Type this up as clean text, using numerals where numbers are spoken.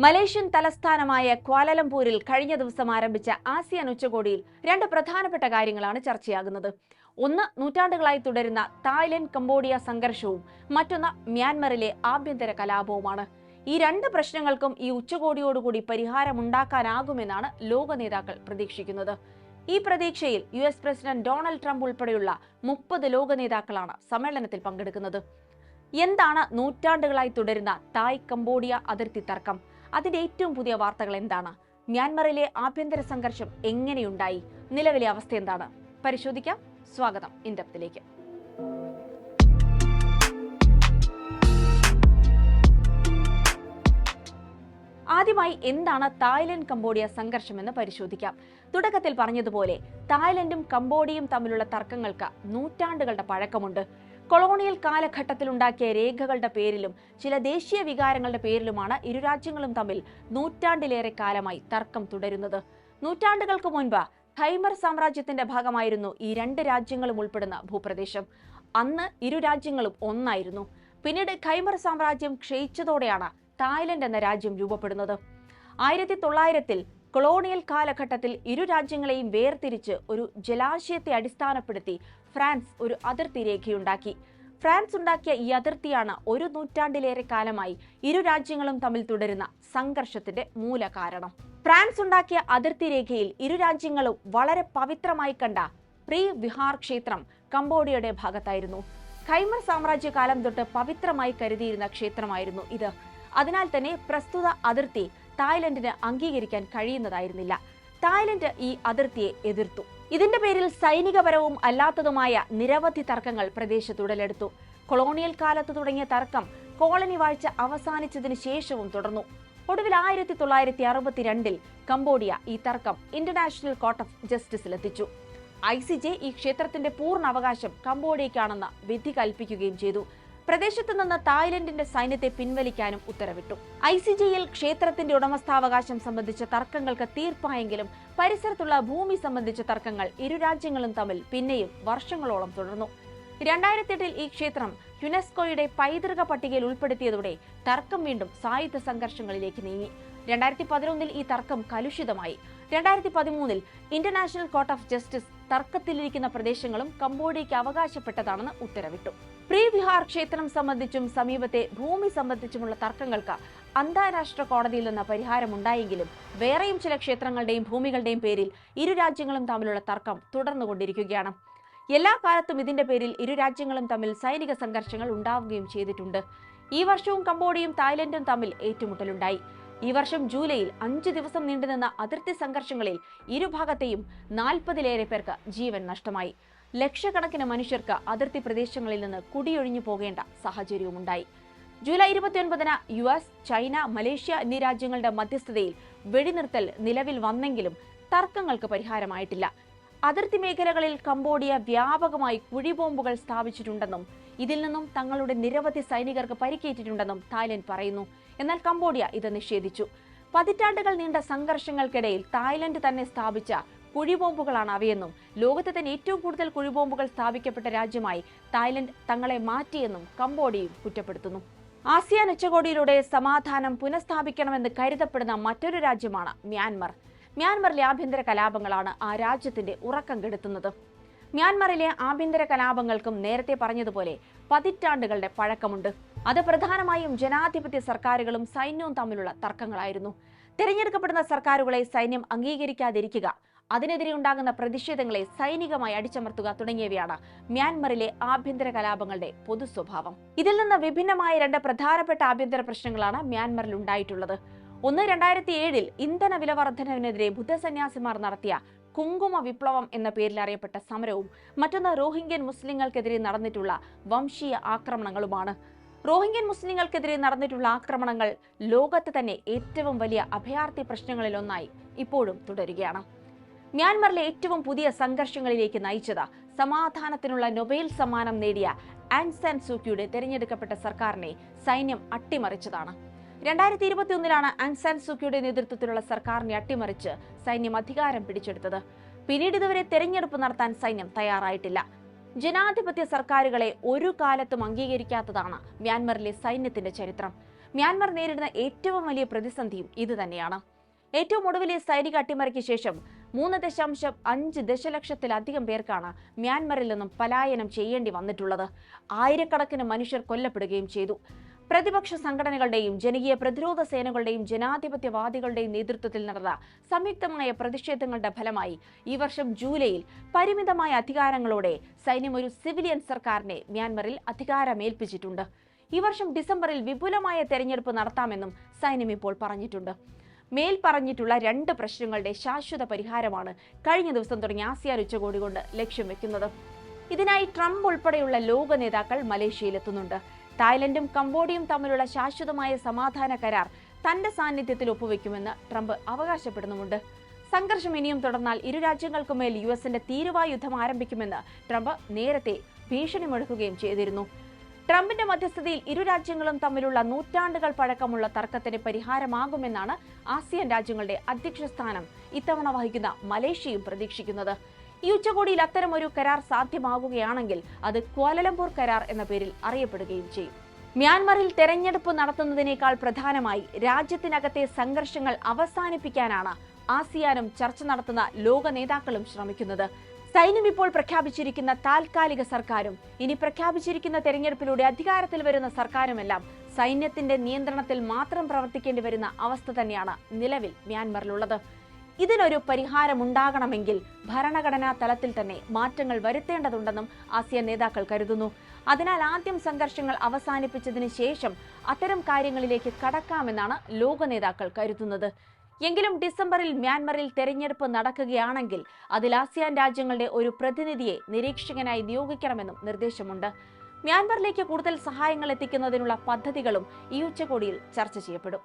Malaysian തലസ്ഥാനമായ ക്വാലലംപൂരിൽ കഴിഞ്ഞ ദിവസം ആരംഭിച്ച ആസിയാൻ ഉച്ചകോടിയിൽ രണ്ട് പ്രധാനപ്പെട്ട കാര്യങ്ങളാണ് ചർച്ചയാകുന്നത്. ഒന്ന്, നൂറ്റാണ്ടുകളായി തുടരുന്ന തായ്ലൻഡ് കംബോഡിയ സംഘർഷവും മറ്റൊന്ന് മ്യാൻമറിലെ ആഭ്യന്തര കലാപവുമാണ്. ഈ രണ്ട് പ്രശ്നങ്ങൾക്കും ഈ ഉച്ചകോടിയോടുകൂടി പരിഹാരമുണ്ടാക്കാനാകുമെന്നാണ് ലോക നേതാക്കൾ പ്രതീക്ഷിക്കുന്നത്. ഈ പ്രതീക്ഷയിൽ US പ്രസിഡന്റ് ഡൊണാൾഡ് ട്രംപ് ഉൾപ്പെടെയുള്ള 30 ലോക നേതാക്കളാണ് സമ്മേളനത്തിൽ പങ്കെടുക്കുന്നത്. എന്താണ് നൂറ്റാണ്ടുകളായി തുടരുന്ന തായ് കംബോഡിയ അതിർത്തി തർക്കം? അതിന്റെ ഏറ്റവും പുതിയ വാർത്തകൾ എന്താണ്? മ്യാൻമറിലെ ആഭ്യന്തര സംഘർഷം എങ്ങനെയുണ്ടായി? നിലവിലെ അവസ്ഥ എന്താണ്? പരിശോധിക്കാം. സ്വാഗതം ഇൻഡെപ്തിലേക്ക്. ആദ്യമായി എന്താണ് തായ്ലൻഡ് കംബോഡിയ സംഘർഷമെന്ന് പരിശോധിക്കാം. തുടക്കത്തിൽ പറഞ്ഞതുപോലെ തായ്ലൻഡും കംബോഡിയയും തമ്മിലുള്ള തർക്കങ്ങൾക്ക് നൂറ്റാണ്ടുകളുടെ പഴക്കമുണ്ട്. കൊളോണിയൽ കാലഘട്ടത്തിലുണ്ടാക്കിയ രേഖകളുടെ പേരിലും ചില ദേശീയ വികാരങ്ങളുടെ പേരിലുമാണ് ഇരു രാജ്യങ്ങളും തമ്മിൽ നൂറ്റാണ്ടിലേറെ കാലമായി തർക്കം തുടരുന്നത്. നൂറ്റാണ്ടുകൾക്ക് മുൻപ് ഖൈമർ സാമ്രാജ്യത്തിന്റെ ഭാഗമായിരുന്നു ഈ രണ്ട് രാജ്യങ്ങളും ഉൾപ്പെടുന്ന ഭൂപ്രദേശം. അന്ന് ഇരു രാജ്യങ്ങളും ഒന്നായിരുന്നു. പിന്നീട് ഖൈമർ സാമ്രാജ്യം ക്ഷയിച്ചതോടെയാണ് തായ്ലൻഡ് എന്ന രാജ്യം രൂപപ്പെടുന്നത്. 1900-ൽ കൊളോണിയൽ കാലഘട്ടത്തിൽ ഇരു രാജ്യങ്ങളെയും വേർതിരിച്ച് ഒരു ജലാശയത്തെ അടിസ്ഥാനപ്പെടുത്തി ഫ്രാൻസ് ഒരു അതിർത്തി രേഖയുണ്ടാക്കി. ഫ്രാൻസ് ഉണ്ടാക്കിയ ഈ അതിർത്തിയാണ് ഒരു നൂറ്റാണ്ടിലേറെ കാലമായി ഇരു രാജ്യങ്ങളും തമ്മിൽ തുടരുന്ന സംഘർഷത്തിന്റെ മൂല കാരണം. ഫ്രാൻസ് ഉണ്ടാക്കിയ അതിർത്തി രേഖയിൽ ഇരു രാജ്യങ്ങളും വളരെ പവിത്രമായി കണ്ട പ്രീ വിഹാർ ക്ഷേത്രം കംബോഡിയയുടെ ഭാഗത്തായിരുന്നു. ഖൈമർ സാമ്രാജ്യകാലം തൊട്ട് പവിത്രമായി കരുതിയിരുന്ന ക്ഷേത്രമായിരുന്നു ഇത്. അതിനാൽ തന്നെ പ്രസ്തുത അതിർത്തി തായ്ലൻഡിന് അംഗീകരിക്കാൻ കഴിയുന്നതായിരുന്നില്ല. തായ്ലൻഡ് ഈ അതിർത്തിയെ എതിർത്തു. ഇതിന്റെ പേരിൽ സൈനികപരവും അല്ലാത്തതുമായ നിരവധി തർക്കങ്ങൾ പ്രദേശത്ത് ഉടലെടുത്തു. കൊളോണിയൽ കാലത്ത് തുടങ്ങിയ തർക്കം കോളനി വാഴ്ച അവസാനിച്ചതിന് ശേഷവും തുടർന്നു. ഒടുവിൽ 1962-ൽ കംബോഡിയ ഈ തർക്കം ഇന്റർനാഷണൽ കോർട്ട് ഓഫ് ജസ്റ്റിസിലെത്തിച്ചു. ICJ ഈ ക്ഷേത്രത്തിന്റെ പൂർണ്ണ അവകാശം കംബോഡിയയ്ക്കാണെന്ന് വിധി കൽപ്പിക്കുകയും ചെയ്തു. പ്രദേശത്ത് നിന്ന് തായ്ലൻഡിന്റെ സൈന്യത്തെ പിൻവലിക്കാനും ഉത്തരവിട്ടു. ICJയിൽ ക്ഷേത്രത്തിന്റെ ഉടമസ്ഥാവകാശം സംബന്ധിച്ച തർക്കങ്ങൾക്ക് തീർപ്പായെങ്കിലും പരിസരത്തുള്ള ഭൂമി സംബന്ധിച്ച തർക്കങ്ങൾ ഇരു രാജ്യങ്ങളും തമ്മിൽ പിന്നെയും വർഷങ്ങളോളം തുടർന്നു. 2008-ൽ ഈ ക്ഷേത്രം യുനെസ്കോയുടെ പൈതൃക പട്ടികയിൽ ഉൾപ്പെടുത്തിയതോടെ തർക്കം വീണ്ടും സായുധ സംഘർഷങ്ങളിലേക്ക് നീങ്ങി. 2011-ൽ ഈ തർക്കം കലുഷിതമായി. 2013-ൽ ഇന്റർനാഷണൽ കോർട്ട് ഓഫ് ജസ്റ്റിസ് തർക്കത്തിലിരിക്കുന്ന പ്രദേശങ്ങളും കംബോഡിയയ്ക്ക് അവകാശപ്പെട്ടതാണെന്ന് ഉത്തരവിട്ടു. പ്രീ വിഹാർ ക്ഷേത്രം സംബന്ധിച്ചും സമീപത്തെ ഭൂമി സംബന്ധിച്ചുമുള്ള തർക്കങ്ങൾക്ക് അന്താരാഷ്ട്ര കോടതിയിൽ നിന്ന് പരിഹാരമുണ്ടായെങ്കിലും വേറെയും ചില ക്ഷേത്രങ്ങളുടെയും ഭൂമികളുടെയും പേരിൽ ഇരു രാജ്യങ്ങളും തമ്മിലുള്ള തർക്കം തുടർന്നുകൊണ്ടിരിക്കുകയാണ്. എല്ലാ കാലത്തും ഇതിന്റെ പേരിൽ ഇരു രാജ്യങ്ങളും തമ്മിൽ സൈനിക സംഘർഷങ്ങൾ ഉണ്ടാവുകയും ചെയ്തിട്ടുണ്ട്. ഈ വർഷവും കംബോഡിയയും തായ്ലൻഡും തമ്മിൽ ഏറ്റുമുട്ടലുണ്ടായി. ഈ വർഷം ജൂലൈയിൽ 5 ദിവസം നീണ്ടുനിന്ന അതിർത്തി സംഘർഷങ്ങളിൽ ഇരുഭാഗത്തെയും 40-ലേറെ പേർക്ക് ജീവൻ നഷ്ടമായി. ലക്ഷക്കണക്കിന് മനുഷ്യർക്ക് അതിർത്തി പ്രദേശങ്ങളിൽ നിന്ന് കുടിയൊഴിഞ്ഞു പോകേണ്ട സാഹചര്യവുമുണ്ടായി. ജൂലൈ 29-ന് US, ചൈന, മലേഷ്യ എന്നീ രാജ്യങ്ങളുടെ മധ്യസ്ഥതയിൽ വെടിനിർത്തൽ നിലവിൽ വന്നെങ്കിലും തർക്കങ്ങൾക്ക് പരിഹാരമായിട്ടില്ല. അതിർത്തി മേഖലകളിൽ കംബോഡിയ വ്യാപകമായി കുഴിബോംബുകൾ സ്ഥാപിച്ചിട്ടുണ്ടെന്നും ഇതിൽ നിന്നും തങ്ങളുടെ നിരവധി സൈനികർക്ക് പരിക്കേറ്റിട്ടുണ്ടെന്നും തായ്ലൻഡ് പറയുന്നു. എന്നാൽ കംബോഡിയ ഇത് നിഷേധിച്ചു. പതിറ്റാണ്ടുകൾ നീണ്ട സംഘർഷങ്ങൾക്കിടയിൽ തായ്ലൻഡ് തന്നെ സ്ഥാപിച്ച കുഴിബോംബുകളാണ് അവയെന്നും ലോകത്തെ തന്നെ ഏറ്റവും കൂടുതൽ കുഴിബോംബുകൾ സ്ഥാപിക്കപ്പെട്ട രാജ്യമായി തായ്ലൻഡ് തങ്ങളെ മാറ്റിയെന്നും കംബോഡിയയും കുറ്റപ്പെടുത്തുന്നു. ആസിയാൻ ഉച്ചകോടിയിലൂടെ സമാധാനം പുനഃസ്ഥാപിക്കണമെന്ന് കരുതപ്പെടുന്ന മറ്റൊരു രാജ്യമാണ് മ്യാൻമർ. മ്യാൻമറിലെ ആഭ്യന്തര കലാപങ്ങളാണ് ആ രാജ്യത്തിന്റെ ഉറക്കം കെടുത്തുന്നത്. മ്യാൻമറിലെ ആഭ്യന്തര കലാപങ്ങൾക്കും നേരത്തെ പറഞ്ഞതുപോലെ പതിറ്റാണ്ടുകളുടെ പഴക്കമുണ്ട്. അത് പ്രധാനമായും ജനാധിപത്യ സർക്കാരുകളും സൈന്യവും തമ്മിലുള്ള തർക്കങ്ങളായിരുന്നു. തിരഞ്ഞെടുക്കപ്പെടുന്ന സർക്കാരുകളെ സൈന്യം അംഗീകരിക്കാതിരിക്കുക, അതിനെതിരെ ഉണ്ടാകുന്ന പ്രതിഷേധങ്ങളെ സൈനികമായി അടിച്ചമർത്തുക തുടങ്ങിയവയാണ് മ്യാൻമറിലെ ആഭ്യന്തര കലാപങ്ങളുടെ പൊതു സ്വഭാവം. ഇതിൽ നിന്ന് വിഭിന്നമായ രണ്ട് പ്രധാനപ്പെട്ട ആഭ്യന്തര പ്രശ്നങ്ങളാണ് മ്യാൻമറിൽ ഉണ്ടായിട്ടുള്ളത്. ഒന്ന്, 2007-ൽ ഇന്ധന വില വർധനവിനെതിരെ ബുദ്ധസന്യാസിമാർ നടത്തിയ കുങ്കുമ വിപ്ലവം എന്ന പേരിൽ അറിയപ്പെട്ട സമരവും മറ്റൊന്ന് റോഹിംഗ്യൻ മുസ്ലിങ്ങൾക്കെതിരെ നടന്നിട്ടുള്ള വംശീയ ആക്രമണങ്ങളുമാണ്. റോഹിംഗ്യൻ മുസ്ലിങ്ങൾക്കെതിരെ നടന്നിട്ടുള്ള ആക്രമണങ്ങൾ ലോകത്ത് തന്നെ ഏറ്റവും വലിയ അഭയാർത്ഥി പ്രശ്നങ്ങളിലൊന്നായി ഇപ്പോഴും തുടരുകയാണ്. മ്യാൻമറിലെ ഏറ്റവും പുതിയ സംഘർഷങ്ങളിലേക്ക് നയിച്ചത് സമാധാനത്തിനുള്ള നൊബേൽ സമ്മാനം നേടിയ ആങ് സാൻ സൂക്കിയുടെ തിരഞ്ഞെടുക്കപ്പെട്ട സർക്കാരിനെ സൈന്യം അട്ടിമറിച്ചതാണ്. 2021-ലാണ് ആങ് സാൻ സൂക്കിയുടെ നേതൃത്വത്തിലുള്ള സർക്കാരിനെ അട്ടിമറിച്ച് സൈന്യം അധികാരം പിടിച്ചെടുത്തത്. പിന്നീട് ഇതുവരെ തെരഞ്ഞെടുപ്പ് നടത്താൻ സൈന്യം തയ്യാറായിട്ടില്ല. ജനാധിപത്യ സർക്കാരുകളെ ഒരു കാലത്തും അംഗീകരിക്കാത്തതാണ് മ്യാൻമറിലെ സൈന്യത്തിന്റെ ചരിത്രം. മ്യാൻമർ നേരിടുന്ന ഏറ്റവും വലിയ പ്രതിസന്ധിയും ഇതുതന്നെയാണ്. ഏറ്റവും ഒടുവിലെ സൈനിക അട്ടിമറിക്ക് ശേഷം 3.5 ദശലക്ഷത്തിലധികം പേർക്കാണ് മ്യാൻമറിൽ നിന്നും പലായനം ചെയ്യേണ്ടി വന്നിട്ടുള്ളത്. ആയിരക്കണക്കിന് മനുഷ്യർ കൊല്ലപ്പെടുകയും ചെയ്തു. പ്രതിപക്ഷ സംഘടനകളുടെയും ജനകീയ പ്രതിരോധ സേനകളുടെയും ജനാധിപത്യവാദികളുടെയും നേതൃത്വത്തിൽ നടന്ന സംയുക്തമായ പ്രതിഷേധങ്ങളുടെ ഫലമായി ഈ വർഷം ജൂലൈയിൽ പരിമിതമായ അധികാരങ്ങളോടെ സൈന്യം ഒരു സിവിലിയൻ സർക്കാരിനെ മ്യാൻമറിൽ അധികാരമേൽപ്പിച്ചിട്ടുണ്ട്. ഈ വർഷം ഡിസംബറിൽ വിപുലമായ തെരഞ്ഞെടുപ്പ് നടത്താമെന്നും സൈന്യം ഇപ്പോൾ പറഞ്ഞിട്ടുണ്ട്. മേൽ പറഞ്ഞിട്ടുള്ള 2 പ്രശ്നങ്ങളുടെ ശാശ്വത പരിഹാരമാണ് കഴിഞ്ഞ ദിവസം തുടങ്ങിയ ആസിയാൻ ഉച്ചകോടി കൊണ്ട് ലക്ഷ്യം വെക്കുന്നത്. ഇതിനായി ട്രംപ് ഉൾപ്പെടെയുള്ള ലോക നേതാക്കൾ മലേഷ്യയിലെത്തുന്നുണ്ട്. തായ്ലൻഡും കംബോഡിയയും തമ്മിലുള്ള ശാശ്വതമായ സമാധാന കരാർ തന്റെ സാന്നിധ്യത്തിൽ ഒപ്പുവെക്കുമെന്ന് ട്രംപ് അവകാശപ്പെടുന്നുമുണ്ട്. സംഘർഷം ഇനിയും തുടർന്നാൽ ഇരു രാജ്യങ്ങൾക്കുമേൽ യുഎസിന്റെ തീരുവ യുദ്ധം ആരംഭിക്കുമെന്ന് ട്രംപ് നേരത്തെ ഭീഷണി മുഴക്കുകയും ചെയ്തിരുന്നു. ട്രംപിന്റെ മധ്യസ്ഥതയിൽ ഇരു രാജ്യങ്ങളും തമ്മിലുള്ള നൂറ്റാണ്ടുകൾ പഴക്കമുള്ള തർക്കത്തിന് പരിഹാരമാകുമെന്നാണ് ആസിയാൻ രാജ്യങ്ങളുടെ അധ്യക്ഷ സ്ഥാനം ഇത്തവണ വഹിക്കുന്ന മലേഷ്യയും പ്രതീക്ഷിക്കുന്നത്. ഈ ഉച്ചകോടിയിൽ അത്തരമൊരു കരാർ സാധ്യമാകുകയാണെങ്കിൽ അത് ക്വാലലംപൂർ കരാർ എന്ന പേരിൽ അറിയപ്പെടുകയും ചെയ്യും. മ്യാൻമറിൽ തെരഞ്ഞെടുപ്പ് നടത്തുന്നതിനേക്കാൾ പ്രധാനമായി രാജ്യത്തിനകത്തെ സംഘർഷങ്ങൾ അവസാനിപ്പിക്കാനാണ് ആസിയാനും ചർച്ച നടത്തുന്ന ലോക നേതാക്കളും ശ്രമിക്കുന്നത്. സൈന്യം ഇപ്പോൾ പ്രഖ്യാപിച്ചിരിക്കുന്ന താൽക്കാലിക സർക്കാരും ഇനി പ്രഖ്യാപിച്ചിരിക്കുന്ന തെരഞ്ഞെടുപ്പിലൂടെ അധികാരത്തിൽ വരുന്ന സർക്കാരുമെല്ലാം സൈന്യത്തിന്റെ നിയന്ത്രണത്തിൽ മാത്രം പ്രവർത്തിക്കേണ്ടി വരുന്ന അവസ്ഥ തന്നെയാണ് നിലവിൽ മ്യാൻമറിലുള്ളത്. ഇതിനൊരു പരിഹാരമുണ്ടാകണമെങ്കിൽ ഭരണഘടനാ തലത്തിൽ തന്നെ മാറ്റങ്ങൾ വരുത്തേണ്ടതുണ്ടെന്നും ആസിയാൻ നേതാക്കൾ കരുതുന്നു. അതിനാൽ ആദ്യം സംഘർഷങ്ങൾ അവസാനിപ്പിച്ചതിന് ശേഷം അത്തരം കാര്യങ്ങളിലേക്ക് കടക്കാമെന്നാണ് ലോക നേതാക്കൾ കരുതുന്നത്. എങ്കിലും ഡിസംബറിൽ മ്യാൻമറിൽ തെരഞ്ഞെടുപ്പ് നടക്കുകയാണെങ്കിൽ അതിൽ ആസിയാൻ രാജ്യങ്ങളുടെ ഒരു പ്രതിനിധിയെ നിരീക്ഷകനായി നിയോഗിക്കണമെന്നും നിർദ്ദേശമുണ്ട്. മ്യാൻമറിലേക്ക് കൂടുതൽ സഹായങ്ങൾ എത്തിക്കുന്നതിനുള്ള പദ്ധതികളും ഈ ഉച്ചകോടിയിൽ ചർച്ച ചെയ്യപ്പെടും.